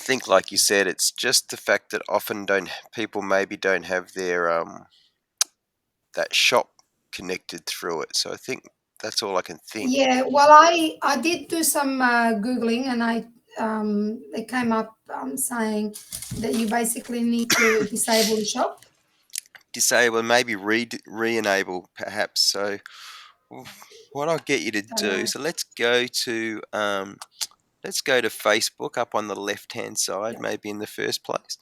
think, like you said, it's just the fact that often people maybe don't have their that shop connected through it. So I think that's all I can think. Yeah, well, I did do some googling, and it came up saying that you basically need to disable the shop. Disable, maybe re-enable, perhaps. So what I'll get you to do. So So let's go to Facebook up on the left-hand side, yeah, maybe in the first place.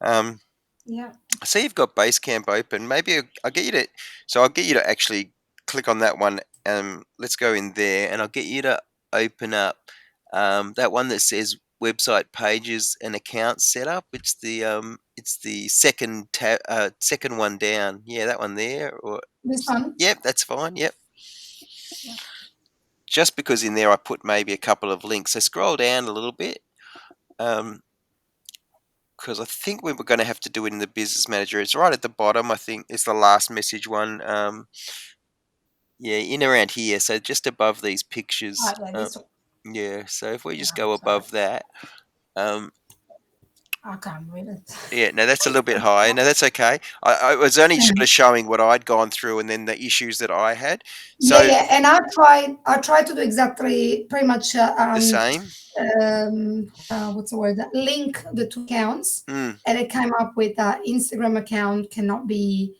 Um, yeah, I see you've got Basecamp open. Maybe I'll get you to. So I'll get you to actually click on that one. Let's go in there, and I'll get you to open up that one that says website pages and account setup. It's the second one down. Yeah, that one there. Or this one. yep, that's fine. Yep. Yeah. Just because in there I put maybe a couple of links. So scroll down a little bit. Because I think we were going to have to do it in the business manager. It's right at the bottom. I think it's the last message one. Yeah, in around here. So just above these pictures. Yeah, this one. Yeah. So if we Yeah, just go sorry, above that. Um, I can't read it. yeah, no, that's a little bit high. No, that's okay. I was only sort of showing what I'd gone through and then the issues that I had. Yeah, So yeah, and I tried to do exactly pretty much the same. what's the word? Link the two accounts, Mm. and it came up with Instagram account cannot be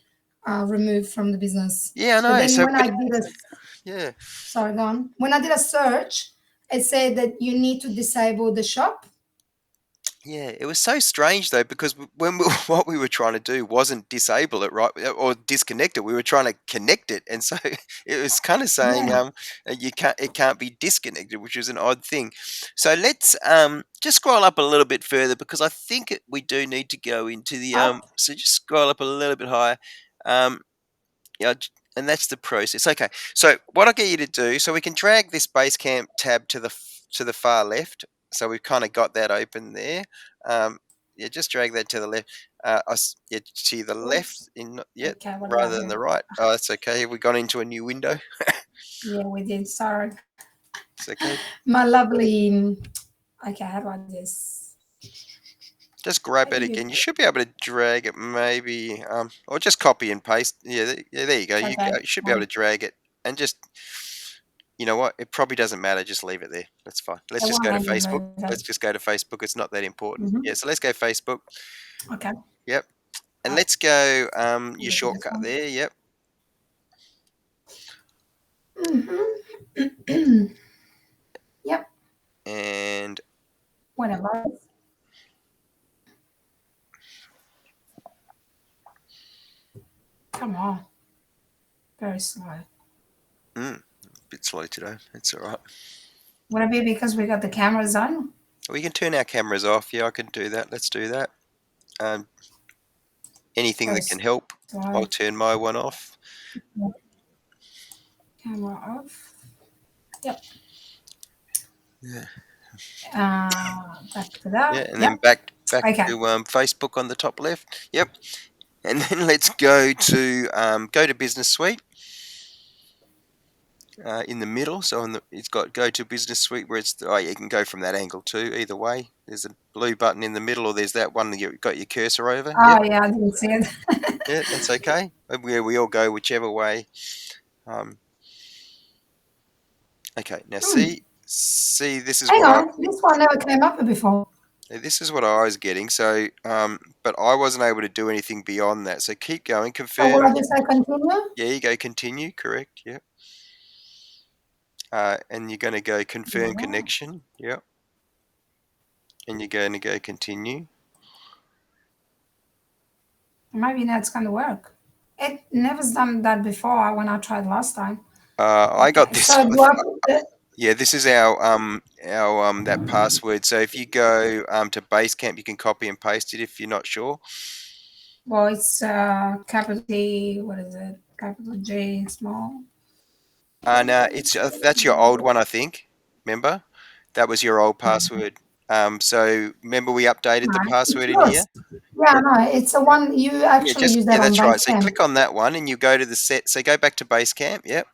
removed from the business. Yeah, I But know. then So, when but I did a yeah. sorry, go on. When I did a search, it said that you need to disable the shop. Yeah, it was so strange though because what we were trying to do wasn't disable it, right, or disconnect it. We were trying to connect it, and so it was kind of saying Yeah. it can't be disconnected, which is an odd thing. So let's just scroll up a little bit further because I think we do need to go into the Up. So just scroll up a little bit higher. Um, yeah, and that's the process. Okay, so what I'll get you to do, so we can drag this Basecamp tab to to the far left. So we've kind of got that open there. Yeah, just drag that to the left. Yeah, to the left Oops. in yeah, Okay, what did I rather than do? the right. Oh, that's okay. Have we gone into a new window? Yeah, we did. Sorry. It's okay. My lovely. Okay, how do I do this? Just grab it again. You should be able to drag it, maybe, or just copy and paste. Yeah, yeah. There you go. Okay. You should be able to drag it and just. You know what? It probably doesn't matter. Just leave it there. That's fine. Let's It just won't go to let me Facebook. move it. Let's just go to Facebook. It's not that important. Mm-hmm. Yeah, so let's go Facebook. Okay. Yep. And Uh, let's go your go to this shortcut one. there. Yep. Mm-hmm. Yep. And Whatever. Come on. Very slow. a bit slow today. That's all right. Would it be because we got the cameras on? We can turn our cameras off. Yeah, I can do that. Let's do that. Um, anything Very that can help. slow. I'll turn my one off. Yep. Camera off. Yep. Yeah. Back to Yeah, that. and then Yep. back Okay. to Facebook on the top left. Yep. And then let's go to Business Suite. In the middle, so it's got go to business suite where you can go from that angle too. Either way, there's a blue button in the middle, or there's that one that you've got your cursor over. Yep, Oh, yeah, I didn't see it. yeah, that's okay. We all go whichever way. Um, okay, now Hmm. see, Hang on. This one never came up before. this is what I was getting. So, but I wasn't able to do anything beyond that. So keep going, So will confirm. I just say continue? Yeah, you go continue. Correct. Yep. And you're going to go confirm Yeah. connection. Yep. And you're going to go continue. Maybe that's going to work. It never's done that before when I tried last time. I got Okay. this. So do I put the, Yeah, this is our that password. So if you go to Basecamp, you can copy and paste it if you're not sure. well, it's capital T, what is it? Capital J, small. No, it's that's your old one, I think. Remember, that was your old password. So remember we updated the No, it's password in here. yours. Yeah, no, it's a one you Yeah, actually use that on that's right. So Basecamp. click on that one, and you go to the set. So go back to Basecamp. Yep.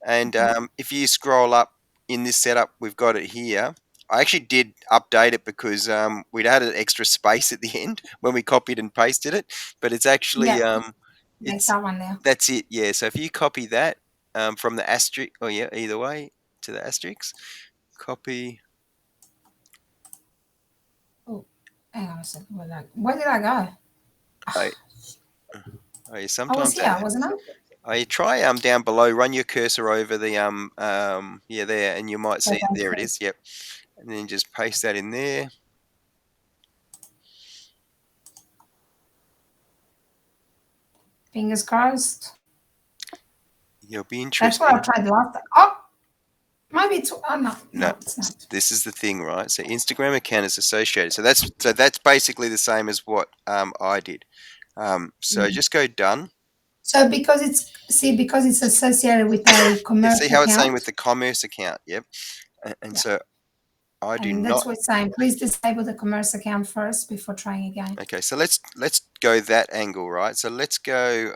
And Okay. if you scroll up in this setup, we've got it here. I actually did update it because we'd added extra space at the end when we copied and pasted it. But it's actually Yeah, like it's that one there. that's it. Yeah. So if you copy that from the asterisk, oh yeah, either way to the asterisk, copy. Oh, hang on a second. Where did I go? I, oh, yeah, I was sometimes that here, happens. wasn't I? Oh, you try down below, run your cursor over the yeah there, and you might see Left it. hand There it side. is. Yep. And then just paste that in there. Fingers crossed. You'll be That's what I interesting. tried last time. Oh, maybe it's. Oh, no, No, no, it's not. this is the thing, right? So Instagram account is associated. So that's basically the same as what I did. So Mm. just go done. So because it's associated with a You see commerce how it's saying account, with the commerce account? Yep. And yeah, so I do and that's not. what it's saying. Please disable the commerce account first before trying again. Okay, so let's go that angle, right? So let's go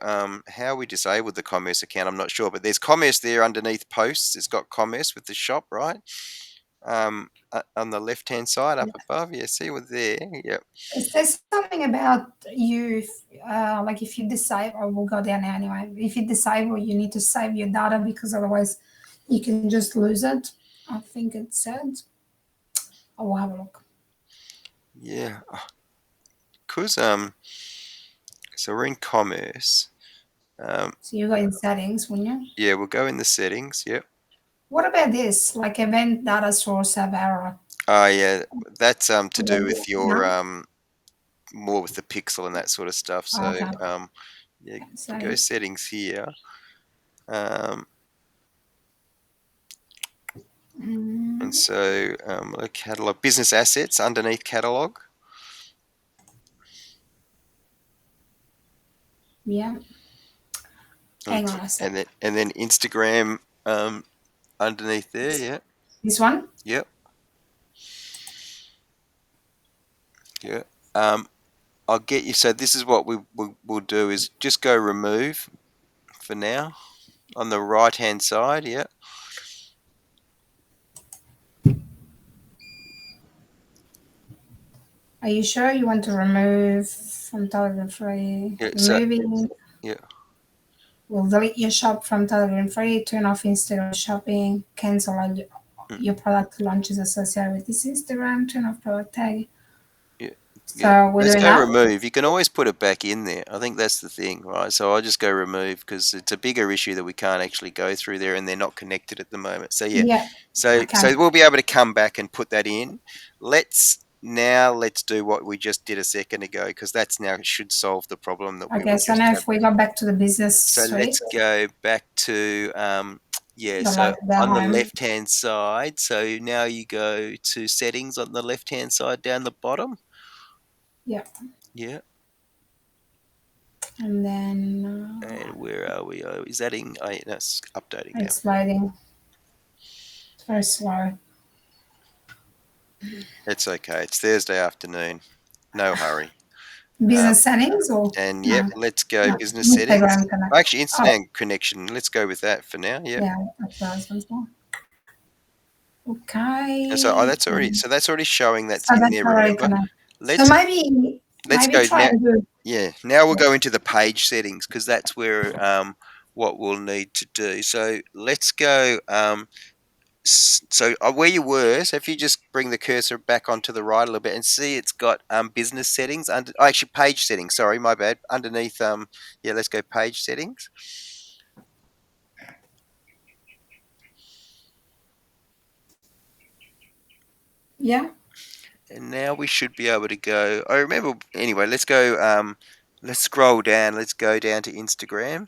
how we disabled the commerce account. I'm not sure, but there's commerce there underneath posts. It's got commerce with the shop, right? On the left hand side up above. Yeah, see we're there. Yep. It says something about you, like if you disable, or we'll go down now anyway. If you disable, you need to save your data because otherwise you can just lose it. I think it said. I will have a look. Yeah. Cause so we're in commerce. Um, So you go in settings, wouldn't you? yeah, we'll go in the settings. Yep. What about this? Like event data source have error. Oh yeah, that's to Would that do be with your no? more with the pixel and that sort of stuff. Oh, So okay. yeah, if we go So settings here, um, and mm, so the catalog business assets underneath catalog, yeah. and Hang on a sec. then Instagram underneath there. Yeah. This one? Yep. Yeah. Um, I'll get you. So this is what we'll do is just go remove for now on the right hand side. Yeah. Are you sure you want to remove from Telegram free? Yeah. So Removing yeah. will delete your shop from Telegram free, turn off Instagram shopping, cancel all mm, your product launches associated with this Instagram, turn off product tag. Yeah. Yeah. So we're Let's doing go that? remove. You can always put it back in there. I think that's the thing, right? So I'll just go remove because it's a bigger issue that we can't actually go through there and they're not connected at the moment. So yeah. Yeah. Okay. So we'll be able to come back and put that in. Let's do what we just did a second ago because that's now should solve the problem that we were Okay, so just now if having. we go back to the business So suite, let's go back to yeah. So the on the home. left hand side. So now you go to settings on the left hand side down the bottom. Yeah. Yeah. And then And where are we? Oh, is that in? Oh, yeah, that's updating now. it's loading. It's very slow. It's okay. It's Thursday afternoon. No hurry. Business settings or And yep, no? let's go No. business settings. Instagram connect. Actually, Oh, internet connection. Let's go with that for now. Yep. yeah, that's what I was going to say. And so Okay. that's already showing that's So in that's there. already Remember. connected. So Let's let's maybe go try now. and do Yeah. Now we'll yeah. go into the page settings because that's where what we'll need to do. So let's go. So where you were, so if you just bring the cursor back onto the right a little bit and see it's got business settings under actually page settings, sorry, my bad. Underneath yeah, let's go page settings. Yeah. And now we should be able to go. I remember anyway, let's go let's scroll down. Let's go down to Instagram.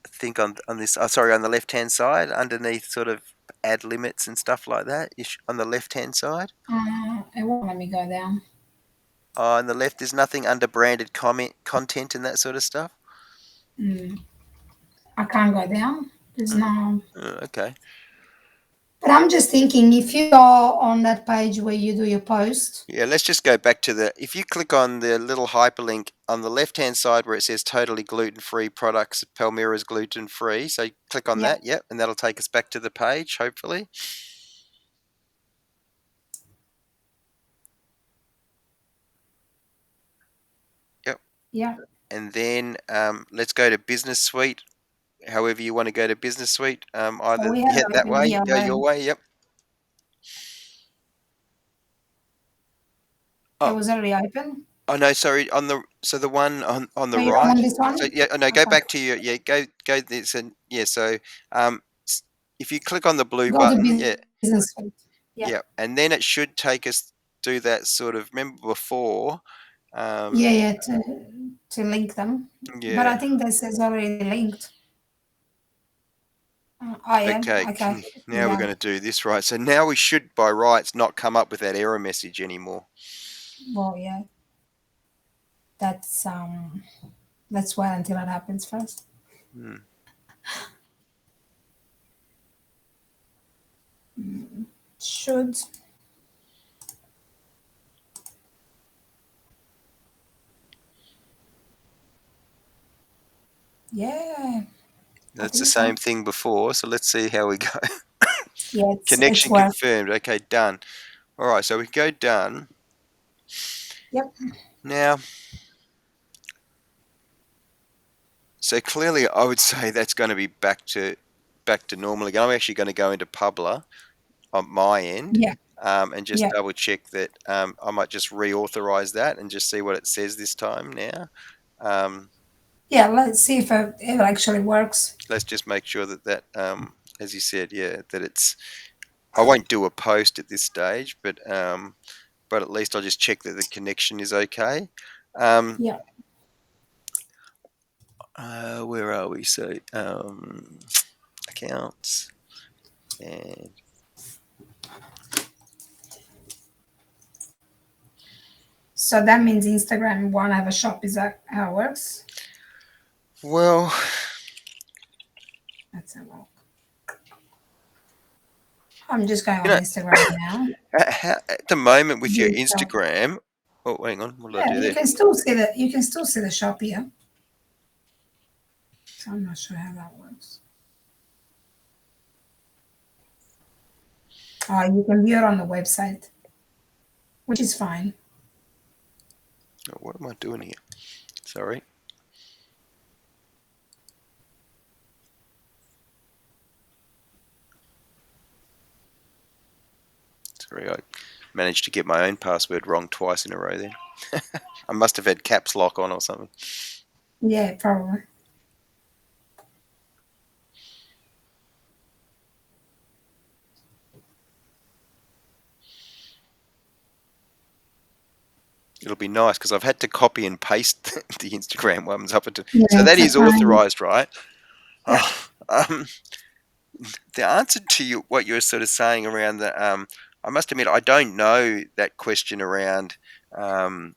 I think on this sorry, on the left hand side, underneath sort of add limits and stuff like that. On the left hand side. It won't let me go down. On the left, there's nothing under branded comment content and that sort of stuff. Mm. I can't go down. There's Mm, no. okay. But I'm just thinking if you go on that page where you do your post. Yeah, let's just go back to if you click on the little hyperlink on the left-hand side where it says totally gluten-free products, Palmyra's gluten-free. So click on Yeah. that, yep, and that'll take us back to the page, hopefully. Yeah. and then let's go to Business Suite. However you want to go to Business Suite, So either we have yeah, it that open way, here yeah, your already. way, yep. It Oh, was already open. oh no, sorry. The one on the No, you don't right. want this So one? yeah, oh, no, go Okay. back to your yeah, go this and yeah. So s- if you click on the blue Go to button, yeah, business suite. Yeah. yeah, and then it should take us do that sort of. Remember before? Yeah, Um, yeah, to link them. But I yeah. think this is already linked. Oh yeah, Okay. okay. Do Now we're that. going to do this right. So now we should, by rights, not come up with that error message anymore. Well, yeah, that's let's wait until it happens first. Hmm. Should. Yeah, I That's the think so. same thing before. So let's see how we go. Yeah, it's Connection work. confirmed. Okay, done. All right. So we go done. Yep. Now, so clearly, I would say that's going to be back to normal again. I'm actually going to go into Publer on my end, Yeah. and just Yeah. double check that I might just reauthorize that and just see what it says this time. Now, um, Yeah. Let's see if it actually works. let's just make sure that as you said, yeah, that it's. I won't do a post at this stage, but at least I'll just check that the connection is okay. Um, Yeah. where are we? So accounts and So that means Instagram won't have a shop. Is that how it works? well, Let's have a look. I'm just going you on know, Instagram now. at the moment with your View shop. Instagram. Oh, hang on. What did I Yeah, do you there? can still see the shop here. So I'm not sure how that works. You can view it on the website, which is fine. Oh, what am I doing here? Sorry. Sorry, I managed to get my own password wrong twice in a row then. I must have had caps lock on or something. Yeah, probably. It'll be nice because I've had to copy and paste the Instagram ones up into. So Yeah, that it's a is pain. authorized, right? Yeah. Oh, the answer to what you were sort of saying around I must admit, I don't know that question around. Um,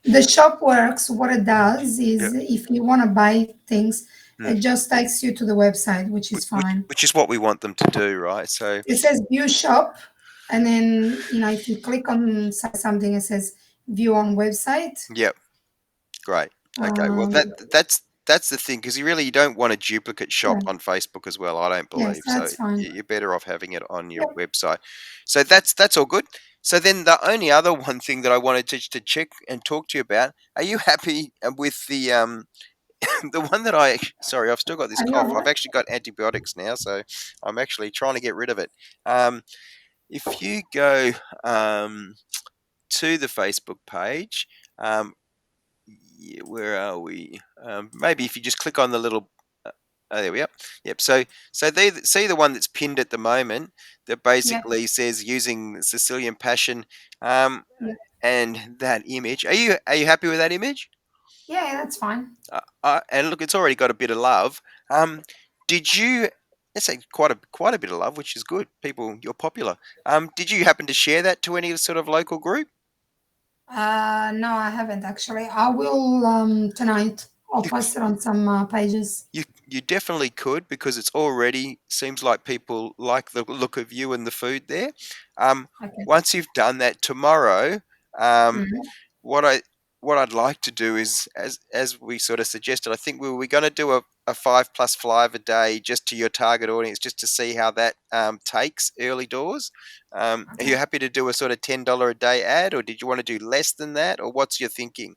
The shop works. What it does yeah, is if you want to buy things, mm, it just takes you to the website, which is fine. which is what we want them to do, right? So, It says view shop, and then if you click on something, it says view on website. yep, great. Okay, well Um, that's the thing because you don't want a duplicate shop yeah, on Facebook as well. I don't yes, believe so. that's fine. You're better off having it on your Yep. website. So that's all good. So then the only other one thing that I wanted to check and talk to you about, are you happy with the the one that sorry, I've still got this I know cough. I've what. actually got antibiotics now, so I'm actually trying to get rid of it. Um, if you go to the Facebook page, um, yeah, where are we? Maybe if you just click on the little. Oh, there we are. Yep. So they see the one that's pinned at the moment that Yeah, basically says using Sicilian passion, um, yeah, and that image. Are you happy with that image? yeah, that's fine. And look, it's already got a bit of love. Um, did you? Let's say quite a bit of love, which is good. People, you're popular. Did you happen to share that to any sort of local group? No, I haven't actually. I will tonight. I'll You post it on some pages. you definitely could because it's already seems like people like the look of you and the food there. Um, Okay. once you've done that tomorrow, um, Mhm. what I what I'd like to do is, as we sort of suggested, I think we're going to do a 5 plus 5 a day just to your target audience, just to see how that takes early doors. Are you Okay. happy to do a sort of $10 a day ad, or did you want to do less than that, or what's your thinking?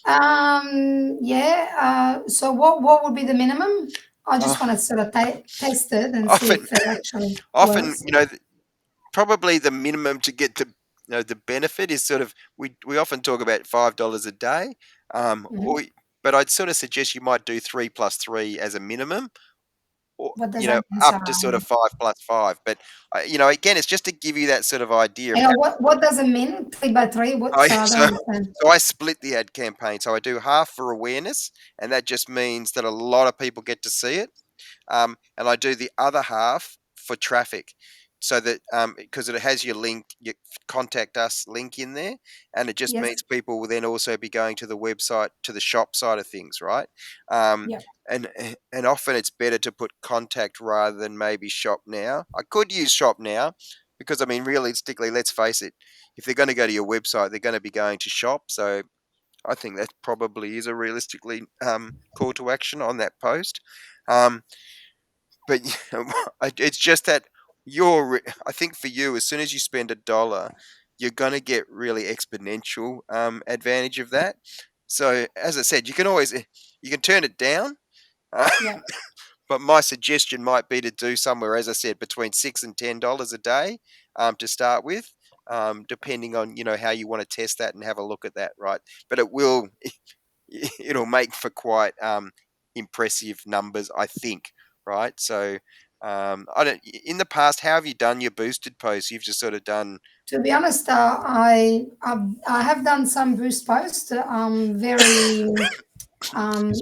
Yeah. So what would be the minimum? I just Oh, want to sort of test it and see often, if it actually often, works. probably the minimum to get the benefit is sort of we often talk about $5 a day, Mhm. but I'd sort of suggest you might do 3 plus 3 as a minimum, or What does that mean? up Sorry. to sort of 5 plus 5. But again, it's just to give you that sort of idea of Hang on, what does it mean? 3 by 3? What? I So I don't so understand. so I split the ad campaign. So I do half for awareness, and that just means that a lot of people get to see it. And I do the other half for traffic, so that because it has your link, your contact us link in there, and it just Yes. means people will then also be going to the website, to the shop side of things, right? Um, Yeah. and often it's better to put contact rather than maybe shop now. I could use shop now because I mean, realistically, let's face it, if they're going to go to your website, they're going to be going to shop. So I think that probably is a realistically call to action on that post. Um, but it's just that I think for you, as soon as you spend $1, you're going to get really exponential advantage of that. So as I said, you can always you can turn it down. Uh, Yeah. but my suggestion might be to do somewhere, as I said, between $6 and $10 a day to start with, depending on how you want to test that and have a look at that, right? But it'll make for quite impressive numbers, I think, right? So I don't. In the past, how have you done your boosted posts? You've just sort of done. To be honest, I have done some boost posts. Very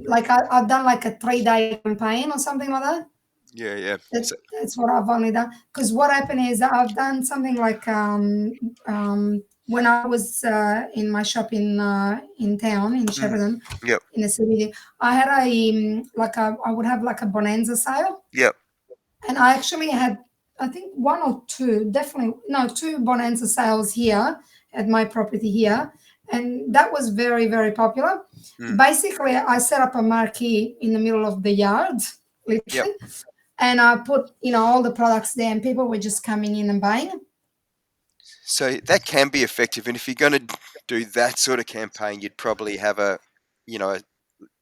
like I've done like a 3 day campaign or something like that. Yeah, yeah. So, That's what I've only done. Because what happened is I've done something like when I was in my shop in town in mm, Shepparton yep, in the city, I had I would have like a bonanza sale, yep. and I actually had I think one or two, definitely no two bonanza sales here at my property here, and that was very popular. Mm, Basically, I set up a marquee in the middle of the yard, yep. literally, and I put all the products there, and people were just coming in and buying. So that can be effective, and if you're going to do that sort of campaign, you'd probably have you know,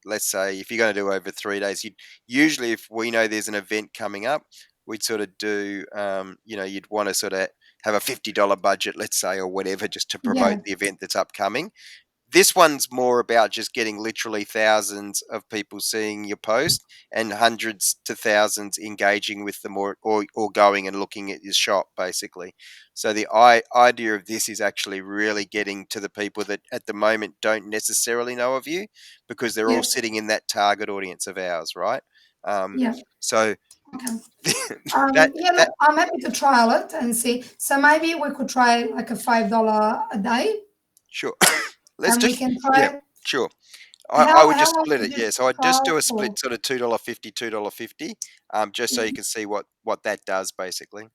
let's say if you're going to do over 3 days, you'd usually, if we know there's an event coming up, we'd sort of do, you'd want to sort of have a $50 budget, let's say, or whatever, just to promote Yeah, the event that's upcoming. This one's more about just getting literally thousands of people seeing your post and hundreds to thousands engaging with them, or going and looking at your shop, basically. So the idea of this is actually really getting to the people that at the moment don't necessarily know of you, because they're all yeah, sitting in that target audience of ours, right? Um, yeah. so Okay. that Yeah, look, that I'm happy to trial it and see. So maybe we could try like a $5 a day, sure. Let's and do. we can Yeah, try it. sure. I How would how just long split would it, you yeah. So I'd just trial do a for? split sort of $2.50, $2.50, just so Yeah. you can see what that does basically.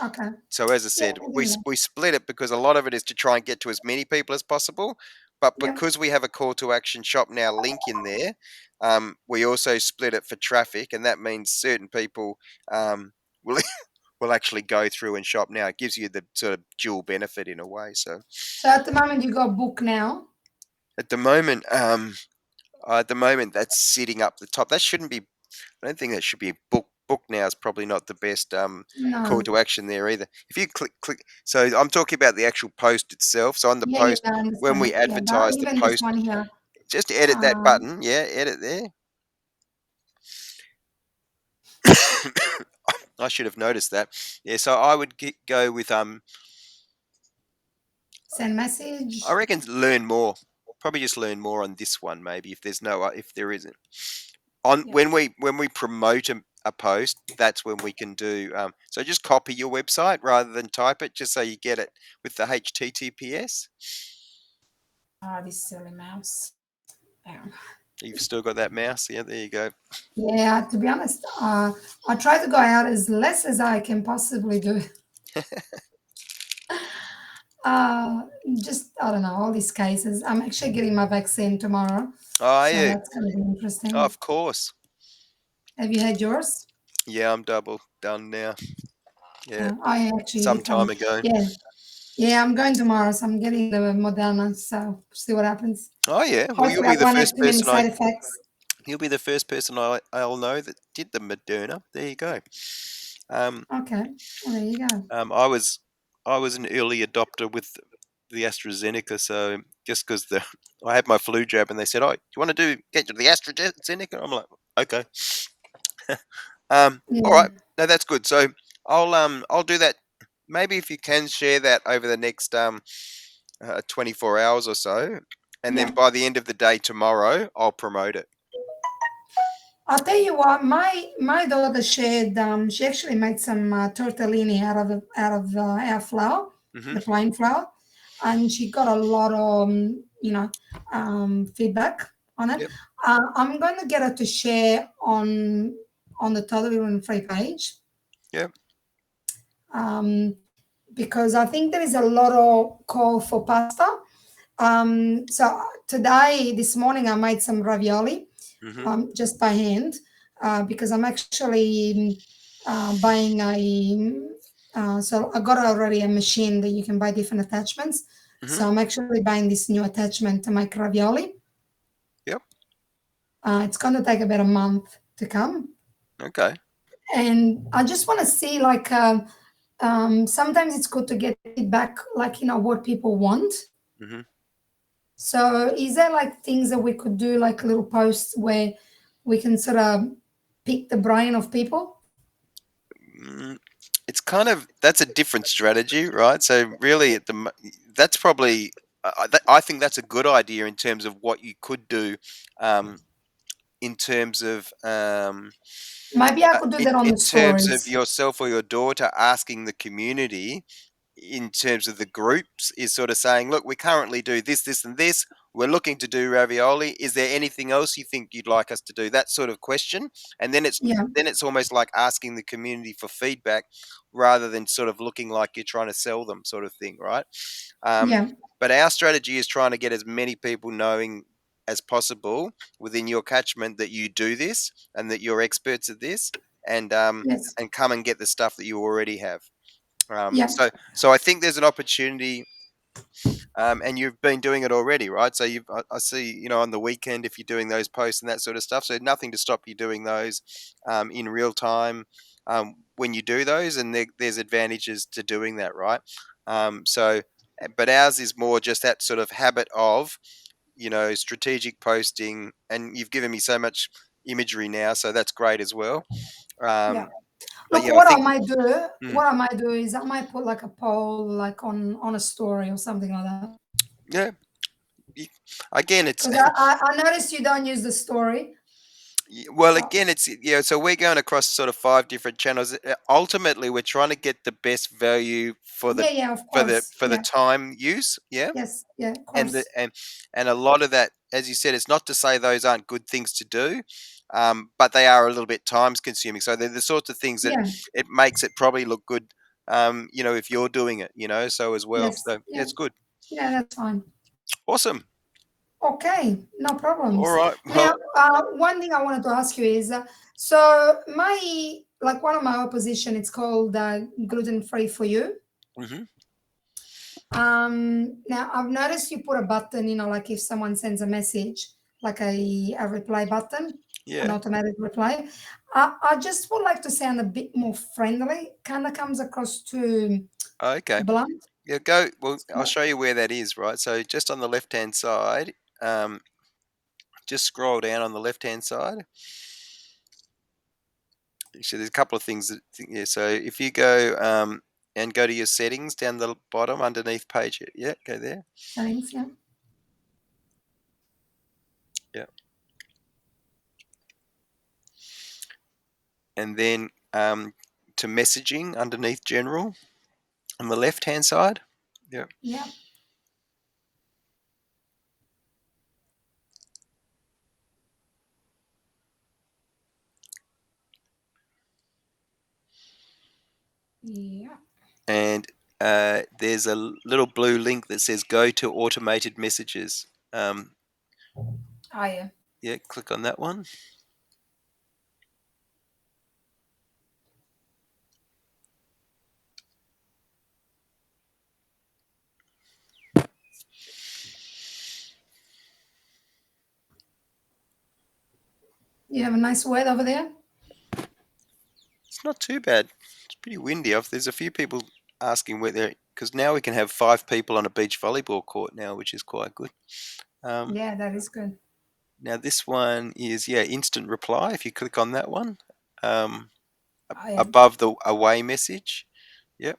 Okay. So as I Yeah, said, we we can do that. we split it because a lot of it is to try and get to as many people as possible, but Yeah. because we have a call to action shop now link in there, we also split it for traffic, and that means certain people will will actually go through and shop now. It gives you the sort of dual benefit in a way. So So at the moment you got book now. at the moment, that's sitting up the top. That shouldn't be. I don't think that should be book now is probably not the best call No. to action there either. If you click, so I'm talking about the actual post itself. So on the Yeah, yeah, post, I when we understand. Yeah, but advertise the even this post, one here. just edit that Um, button. Yeah, edit there. I should have noticed that. Yeah, so I would go with Send I message. reckon learn more. Probably just learn more on this one, maybe if there's no if there isn't. On Yeah. when we promote a post, that's when we can do. So just copy your website rather than type it, just so you get it with the HTTPS. Ah, this silly mouse. Yeah. You've still got that mouse, yeah. There you go. Yeah, to be honest, I try to go out as less as I can possibly do. Uh, just, I don't know, all these cases. I'm actually getting my vaccine tomorrow, Oh, are so you? that's going to be Oh, interesting. of course. Have you had yours? Yeah, I'm double done now. Yeah, I actually some did time come. ago. Yeah, Yeah, I'm going tomorrow, so I'm getting the Moderna. So see what happens. Oh yeah. Well, Hopefully, I won't have too many side effects. you'll be the first person I'll know that did the Moderna. There you go. Um, Okay, well, there you go. I was an early adopter with the AstraZeneca, so just because the I had my flu jab and they said, "Oh, you want to get the AstraZeneca?" I'm like, "Okay." All right, Yeah. no, that's good. So I'll do that. Maybe if you can share that over the next 24 hours or so, and then Yeah. by the end of the day tomorrow, I'll promote it. I'll tell you what, my daughter shared. She actually made some tortellini out of our flour, Hmm. the plain flour, and she got a lot of feedback on it. Yep. I'm going to get her to share on the Tolerant Free page, Yep. um, because I think there is a lot of call for pasta. So today, this morning, I made some ravioli Hmm. just by hand because I'm actually buying so I got already a machine that you can buy different attachments. Hmm. So I'm actually buying this new attachment to make ravioli. Yep. It's going to take about a month to come. Okay. And I just want to see like sometimes it's good to get feedback, like what people want. Hmm. So is there like things that we could do, like little posts where we can sort of pick the brain of people? Mm, it's kind of that's a different strategy, right? So really, that's probably I think that's a good idea in terms of what you could do, um, in terms of Maybe I could do that on in the terms of stories. yourself or your daughter asking the community in terms of the groups is sort of saying, look, we currently do this, this, and this. We're looking to do ravioli. Is there anything else you think you'd like us to do? That sort of question, and Yeah, then it's almost like asking the community for feedback rather than sort of looking like you're trying to sell them, sort of thing, right? Um, yeah, but our strategy is trying to get as many people knowing as possible within your catchment that you do this and that you're experts at this, yes, and come and get the stuff that you already have. yeah, So I think there's an opportunity, and you've been doing it already, right? So I see, on the weekend if you're doing those posts and that sort of stuff. So nothing to stop you doing those in real time when you do those, and there's advantages to doing that, right? So, but ours is more just that sort of habit of strategic posting, and you've given me so much imagery now, so that's great as well. yeah. Um, but Look, yeah, I think. Mm, what I might do is I might put like a poll, like on a story or something like that. yeah, y- again, it's Because I noticed you don't use the story. well, So again, it's so we're going across sort of five different channels. Ultimately, we're trying to get the best value for the yeah, yeah, of course, for the yeah, time use, yeah, yes, yeah, of and the course, and a lot of that, as you said, it's not to say those aren't good things to do, but they are a little bit time consuming. So they're the sorts of things that yeah, it makes it probably look good, if you're doing it, so as well. yes, So yeah, yeah, it's good, yeah. That's fine. awesome. Okay, no All problems. right, Now, well, one thing I wanted to ask you is, so my like one of my opposition, it's called gluten free for you. hmm, Now I've noticed you put a button, like if someone sends a message, like a reply button, an yeah, automatic reply. I just would like to sound a bit more friendly. Kind of comes across too okay. blunt. Yeah, go. Well, I'll So, show you where that is, right? So just on the left-hand side, um, just scroll down on the left-hand side. So there's a couple of things yeah. So if you go and go to your settings down the bottom underneath page, yeah, go there. settings, yeah, Yeah, and then to messaging underneath general on the left-hand side. Yeah, yeah, yeah. and there's a little blue link that says "Go to automated messages." Um, Oh yeah. yeah, click on that one. You have a nice weather over there? It's not too bad. It's pretty windy. There's a few people asking whether because now we can have 5 people on a beach volleyball court now, which is quite good. Um, Yeah, that is good. Now this one is instant reply. If you click on that one, um, I am. above the away message, yep.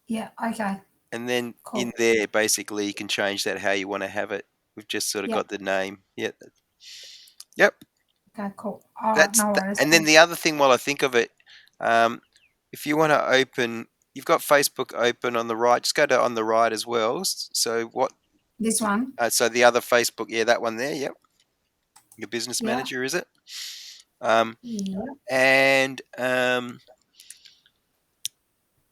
Yeah, okay, And then in cool. there, basically, you can change that how you want to have it. We've just sort of Yeah, got the name. Yep. okay, cool. All right, no worries. And then the other thing, while I think of it, um, if you want to open, you've got Facebook open on the right. Just go to on the right as well. So what? This one. So the other Facebook, that one there. Yep, your business Yeah, manager, is it? Um, yeah. and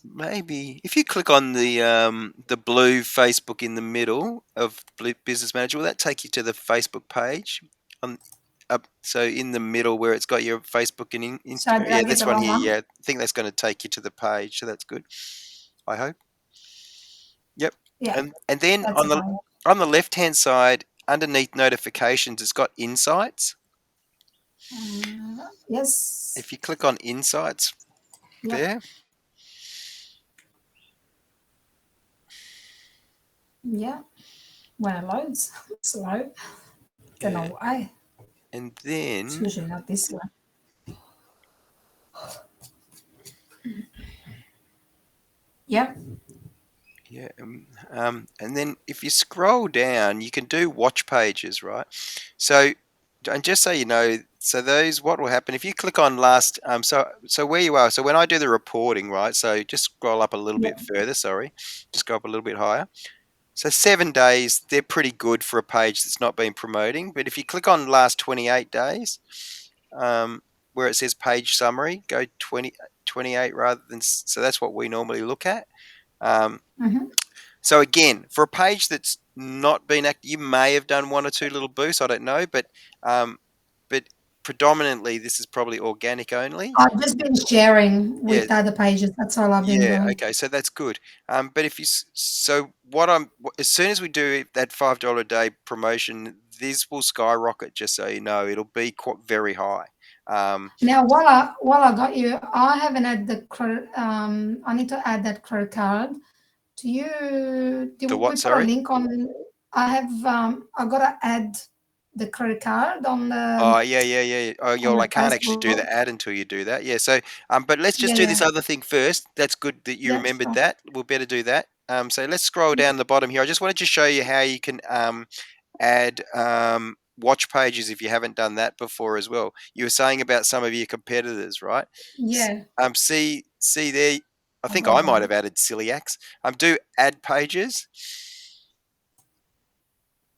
maybe if you click on the blue Facebook in the middle of Blue Business Manager, will that take you to the Facebook page? On up, so in the middle where it's got your Facebook and So Instagram. did Yeah, I get this the one wrong here. one? Yeah, I think that's going to take you to the page. So that's good. I hope. Yep. Yeah, And then that's the one. on the left hand side, underneath notifications, it's got insights. Yes. If you click on insights Yep. there, Yeah. When it loads, slow. Don't yeah, know why. and It's then usually not this slow. Yep. yeah, and then if you scroll down, you can do watch pages, right? So, and just so you know, so those what will happen if you click on last, so where you are. So when I do the reporting, right? So just scroll up a little bit Yep. further. Sorry, just go up a little bit higher. So 7 days, they're pretty good for a page that's not been promoting. But if you click on last 28 days, where it says page summary, go 28 rather than. So that's what we normally look at. Um, Mm-hmm. so again, for a page that's not been active, you may have done one or two little boosts. I don't know, um, but predominantly this is probably organic only. I've just been sharing Yeah, with other pages. That's all I've been yeah. doing. Okay, so that's good. But if you so as soon as we do that $5 a day promotion, this will skyrocket. Just so you know, it'll be quite very high. Um, Now, while I got you, I haven't had the credit. I need to add that credit card. Do you? Did the we what? put a Sorry. link on? I have. I gotta add the credit card Oh yeah, yeah, yeah. Oh, on I the can't actually do Facebook. the ad until you do that. Yeah. So, but let's Yeah, just do this yeah, other thing first. That's good that you yeah. remembered Sure. that. We'll better do that. So let's scroll Yeah, down the bottom here. I just wanted to show you how you can add watch pages if you haven't done that before as well. You were saying about some of your competitors, right? yeah. See there. I I've think got I might one. have added celiacs. Do add pages.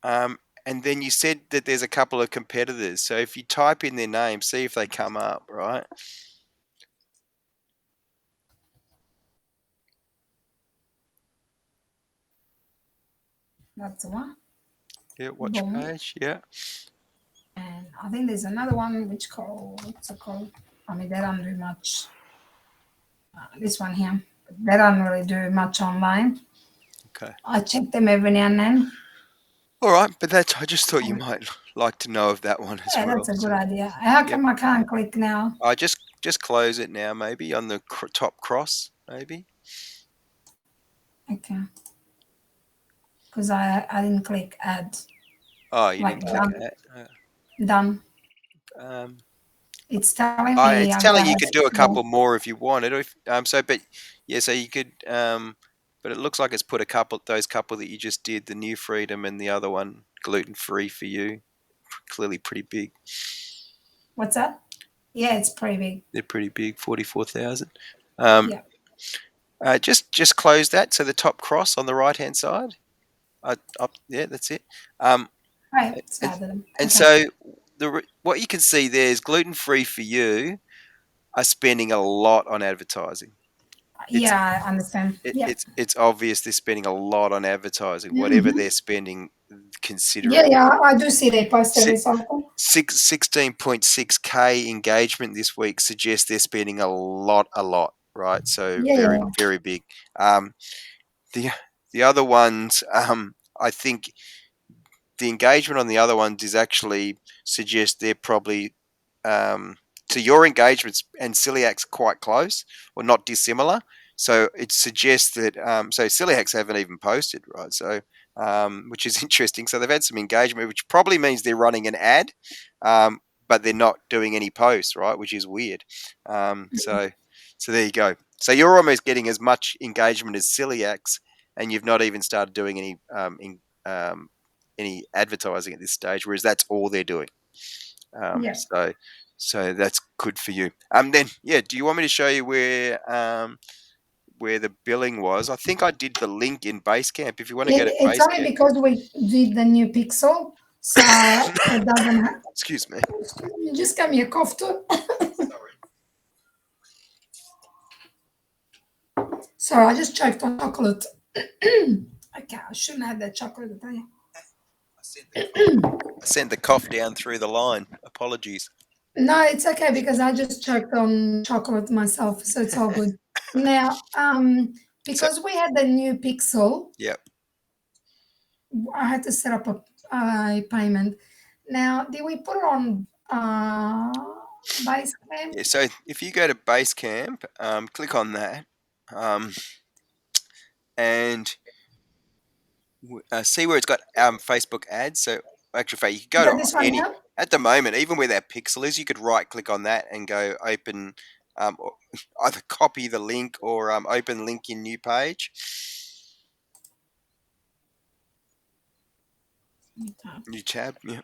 Um, and then you said that there's a couple of competitors. So if you type in their name, see if they come up, right? That's the one. Yeah, watch Boom. page. Yeah. And I think there's another one which called. What's it called? I mean, they don't do much. This one here. They don't really do much online. Okay. I check them every now and then. All right, but I just thought you might like to know of that one as Yeah, well. that's a good So, idea. How yep. come I can't click now? I just close it now, maybe on the top cross, maybe. Okay, because I didn't click add. Oh, you Like didn't click done, that. done. Um, It's telling me it's I telling gotta you have could do a four. couple more if you wanted. If but yeah, so you could. But it looks like it's put those couple that you just did, the New Freedom and the other one, gluten free for you. Clearly pretty big. What's that? Yeah, it's pretty big. They're pretty big, 44,000. Um, Yeah. just close that. So the top cross on the right hand side. Up, yeah, that's it. Um, Right. So and, added them. and Okay. so what you can see there is gluten free for you are spending a lot on advertising. It's Yeah, I understand. Yep. it's obvious they're spending a lot on advertising. Whatever Mm-hmm. they're spending, consider Yeah, it. yeah. I do see they post Si- every cycle. 16.6K engagement this week suggests they're spending a lot, right? So Yeah, very, yeah. very big. Um, the the other ones, I think the engagement on the other ones is actually suggest they're probably so your engagements and celiac's quite close or not dissimilar. So it suggests that so celiacs haven't even posted, right? So which is interesting. So they've had some engagement, which probably means they're running an ad, but they're not doing any posts, right? Which is weird. So there you go. So you're almost getting as much engagement as celiacs, and you've not even started doing any advertising at this stage, whereas that's all they're doing. Um, Yeah. so so that's good for you. Then yeah, do you want me to show you where the billing was? I think I did the link in Basecamp. If you want to go to It's only Basecamp, because we did the new Pixel, so it doesn't have. excuse me. You just gave me a cough too. Sorry. Sorry, I just choked on chocolate. Okay, I shouldn't have that chocolate. I tell you. I sent the cough down through the line. Apologies. No, it's okay because I just choked on chocolate myself, so it's all good. Now, So because we had the new Pixel, yeah, I had to set up a payment. Now, did we put it on Basecamp? yeah. So if you go to Basecamp, click on that, and see where it's got Facebook ads. So actually, you could Is go that to this one any here? at the moment, even where that pixel is, you could right click on that and go open, or either copy the link or open link in new page, new tab. Yeah.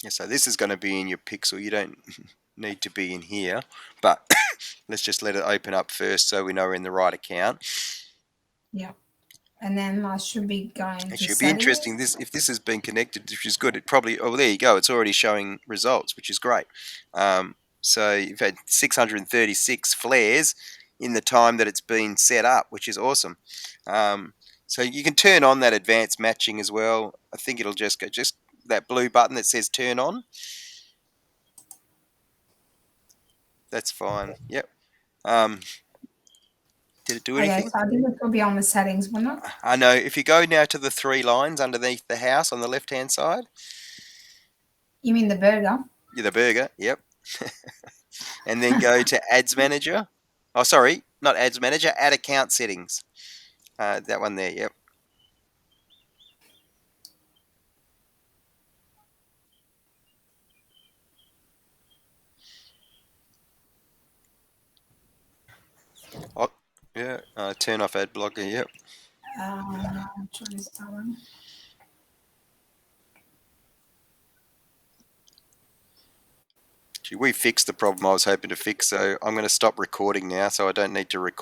Yeah, so this is going to be in your pixel. You don't need to be in here, but let's just let it open up first so we know we're in the right account. Yeah. And then I should be going to Actually, it'd be interesting. settings. This if this has been connected, which is good. It probably there you go. It's already showing results, which is great. So you've had 636 flares in the time that it's been set up, which is awesome. So you can turn on that advanced matching as well. I think it'll just go that blue button that says turn on. That's fine. Yep. Um, did it do Okay, anything? so I think it will be on the settings, will not? I know. If you go now to the three lines underneath the house on the left hand side, You mean the burger? you're the burger. Yep. And then go to Ads Manager. Oh, sorry, not Ads Manager, Ad Account Settings. That one there, yep. Oh, yeah, turn off ad blocker, yep. Which one is that one? Gee, we fixed the problem I was hoping to fix, so I'm going to stop recording now so I don't need to record